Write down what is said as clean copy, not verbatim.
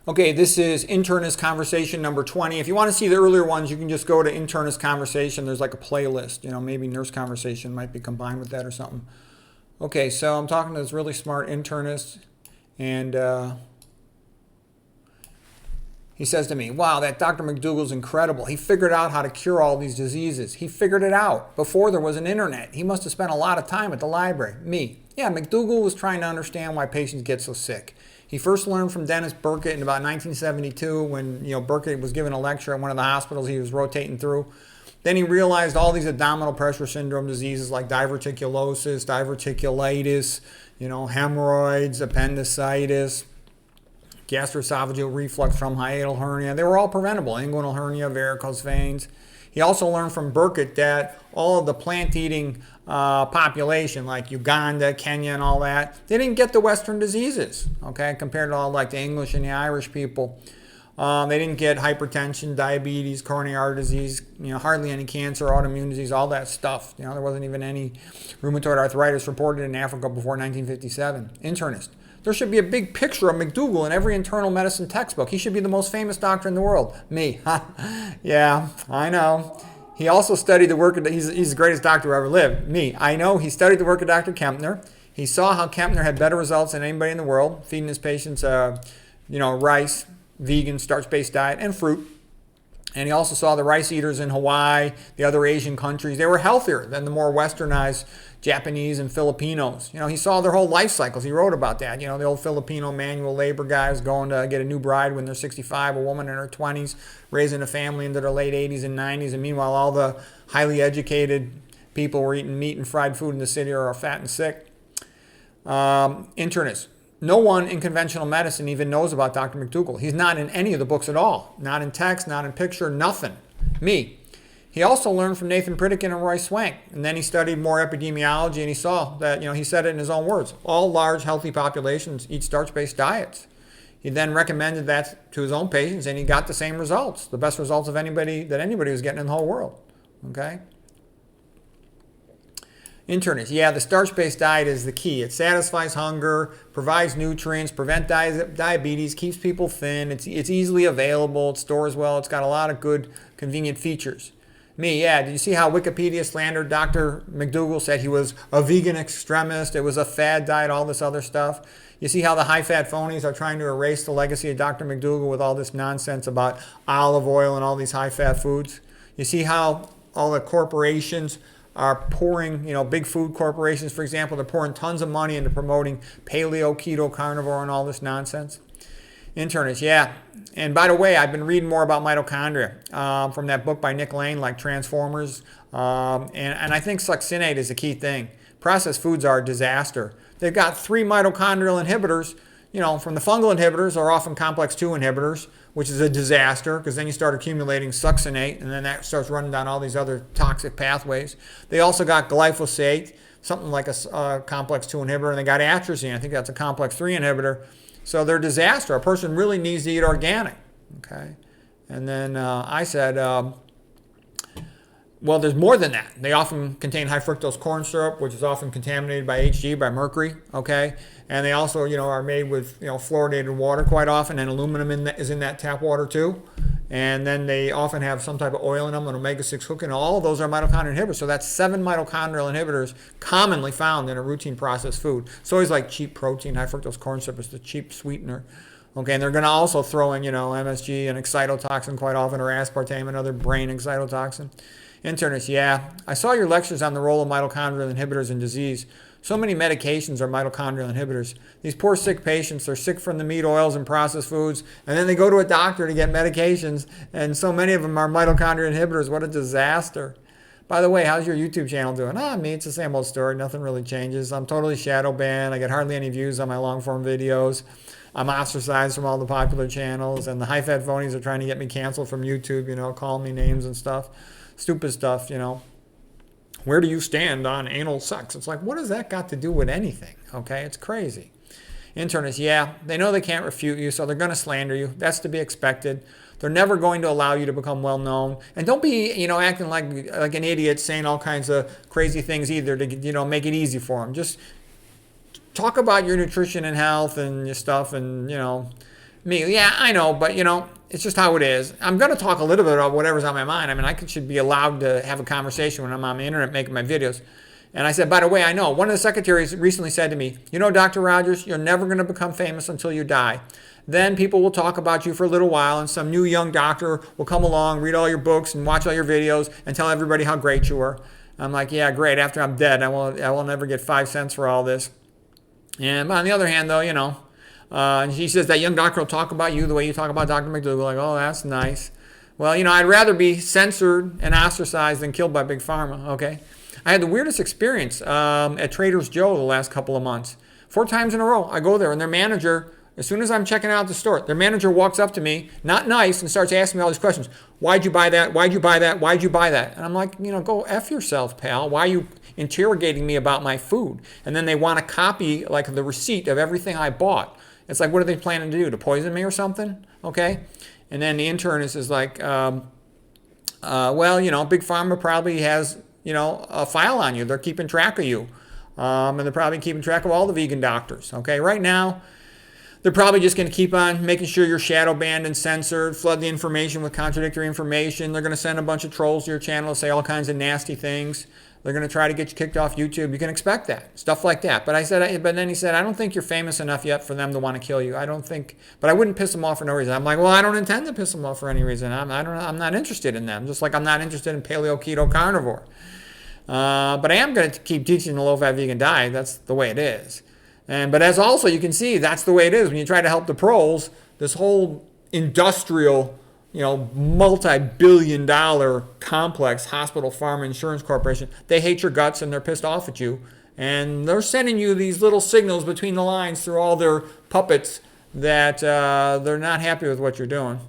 Okay, this is Internist Conversation number 20. If you want to see the earlier ones, you can just go to Internist Conversation. There's like a playlist. Maybe Nurse Conversation might be combined with that or something. Okay, so I'm talking to this really smart internist, and he says to me, wow, that Dr. McDougall's incredible. He figured out how to cure all these diseases. He figured it out before there was an internet. He must have spent a lot of time at the library. Me. Yeah, McDougall was trying to understand why patients get so sick. He first learned from Dennis Burkitt in about 1972 when Burkitt was giving a lecture at one of the hospitals he was rotating through. Then he realized all these abdominal pressure syndrome diseases like diverticulosis, diverticulitis, hemorrhoids, appendicitis, gastroesophageal reflux from hiatal hernia. They were all preventable. Inguinal hernia, varicose veins. He also learned from Burkitt that all of the plant-eating population, like Uganda, Kenya, and all that, they didn't get the Western diseases, okay, compared to all like the English and the Irish people. They didn't get hypertension, diabetes, coronary artery disease, hardly any cancer, autoimmune disease, all that stuff. There wasn't even any rheumatoid arthritis reported in Africa before 1957. Internist. There should be a big picture of McDougall in every internal medicine textbook. He should be the most famous doctor in the world. Me. Yeah, I know. He also studied the work of, he's the greatest doctor who ever lived. Me. I know. He studied the work of Dr. Kempner. He saw how Kempner had better results than anybody in the world, feeding his patients, rice, vegan, starch-based diet, and fruit. And he also saw the rice eaters in Hawaii, the other Asian countries. They were healthier than the more westernized Japanese and Filipinos. He saw their whole life cycles. He wrote about that. The old Filipino manual labor guys going to get a new bride when they're 65, a woman in her 20s, raising a family into their late 80s and 90s. And meanwhile, all the highly educated people were eating meat and fried food in the city or are fat and sick. Internists. No one in conventional medicine even knows about Dr. McDougall. He's not in any of the books at all. Not in text, not in picture, nothing. Me. He also learned from Nathan Pritikin and Roy Swank. And then he studied more epidemiology and he saw that, he said it in his own words. All large, healthy populations eat starch-based diets. He then recommended that to his own patients and he got the same results. The best results of anybody was getting in the whole world. Okay? Internist. Yeah, the starch-based diet is the key. It satisfies hunger, provides nutrients, prevents diabetes, keeps people thin. It's easily available. It stores well. It's got a lot of good, convenient features. Me, yeah. Did you see how Wikipedia slandered Dr. McDougall, said he was a vegan extremist, it was a fad diet, all this other stuff? You see how the high-fat phonies are trying to erase the legacy of Dr. McDougall with all this nonsense about olive oil and all these high-fat foods? You see how all the corporations are pouring, big food corporations, for example, they're pouring tons of money into promoting paleo, keto, carnivore, and all this nonsense. Internist, yeah. And by the way, I've been reading more about mitochondria from that book by Nick Lane, like Transformers. And I think succinate is the key thing. Processed foods are a disaster. They've got 3 mitochondrial inhibitors. From the fungal inhibitors are often complex 2 inhibitors, which is a disaster because then you start accumulating succinate and then that starts running down all these other toxic pathways. They also got glyphosate, something like a complex 2 inhibitor, and they got atrazine. I think that's a complex 3 inhibitor. So they're a disaster. A person really needs to eat organic. Okay. And then I said, well, there's more than that. They often contain high fructose corn syrup, which is often contaminated by Hg, by mercury, okay? And they also, are made with, fluoridated water quite often, and aluminum is in that tap water too. And then they often have some type of oil in them, an omega-6 hook, and all of those are mitochondrial inhibitors. So that's 7 mitochondrial inhibitors commonly found in a routine processed food. It's always like cheap protein, high fructose corn syrup is the cheap sweetener. Okay, and they're going to also throw in, MSG and excitotoxin quite often, or aspartame, another brain excitotoxin. Internist, yeah. I saw your lectures on the role of mitochondrial inhibitors in disease. So many medications are mitochondrial inhibitors. These poor sick patients are sick from the meat, oils, and processed foods, and then they go to a doctor to get medications, and so many of them are mitochondrial inhibitors. What a disaster. By the way, how's your YouTube channel doing? Me, it's the same old story. Nothing really changes. I'm totally shadow banned. I get hardly any views on my long-form videos. I'm ostracized from all the popular channels, and the high-fat phonies are trying to get me canceled from YouTube, calling me names and stuff. Stupid stuff, Where do you stand on anal sex? It's like, what has that got to do with anything? Okay, it's crazy. Internists, yeah, they know they can't refute you, so they're going to slander you. That's to be expected. They're never going to allow you to become well known. And don't be, acting like an idiot, saying all kinds of crazy things either to, make it easy for them. Just talk about your nutrition and health and your stuff, and Me, yeah, I know, but it's just how it is. I'm going to talk a little bit about whatever's on my mind. I mean, should be allowed to have a conversation when I'm on the internet making my videos. And I said, by the way, I know. One of the secretaries recently said to me, Dr. Rogers, you're never going to become famous until you die. Then people will talk about you for a little while, and some new young doctor will come along, read all your books and watch all your videos and tell everybody how great you were. I'm like, yeah, great. After I'm dead, I will never get 5 cents for all this. And on the other hand, though, and she says that young doctor will talk about you the way you talk about Dr. McDougall. Like, oh, that's nice. Well, I'd rather be censored and ostracized than killed by Big Pharma, okay? I had the weirdest experience at Trader Joe's the last couple of months. 4 times in a row, I go there, and their manager, as soon as I'm checking out the store, their manager walks up to me, not nice, and starts asking me all these questions. Why'd you buy that? Why'd you buy that? Why'd you buy that? And I'm like, go F yourself, pal. Why are you interrogating me about my food? And then they want to copy, like, the receipt of everything I bought. It's like, what are they planning to do? To poison me or something? Okay? And then the internist is like, well, Big Pharma probably has, a file on you. They're keeping track of you. And they're probably keeping track of all the vegan doctors. Okay? Right now, they're probably just going to keep on making sure you're shadow banned and censored, flood the information with contradictory information. They're going to send a bunch of trolls to your channel to say all kinds of nasty things. They're going to try to get you kicked off YouTube. You can expect that, stuff like that. But then he said, I don't think you're famous enough yet for them to want to kill you. I don't think, but I wouldn't piss them off for no reason. I'm like, well, I don't intend to piss them off for any reason. I'm not interested in them. Just like I'm not interested in paleo, keto, carnivore. But I am going to keep teaching the low-fat vegan diet. That's the way it is. But as also you can see, that's the way it is when you try to help the pros. This whole industrial, multi-billion-dollar complex, hospital, pharma, insurance corporation, they hate your guts and they're pissed off at you. And they're sending you these little signals between the lines through all their puppets that they're not happy with what you're doing.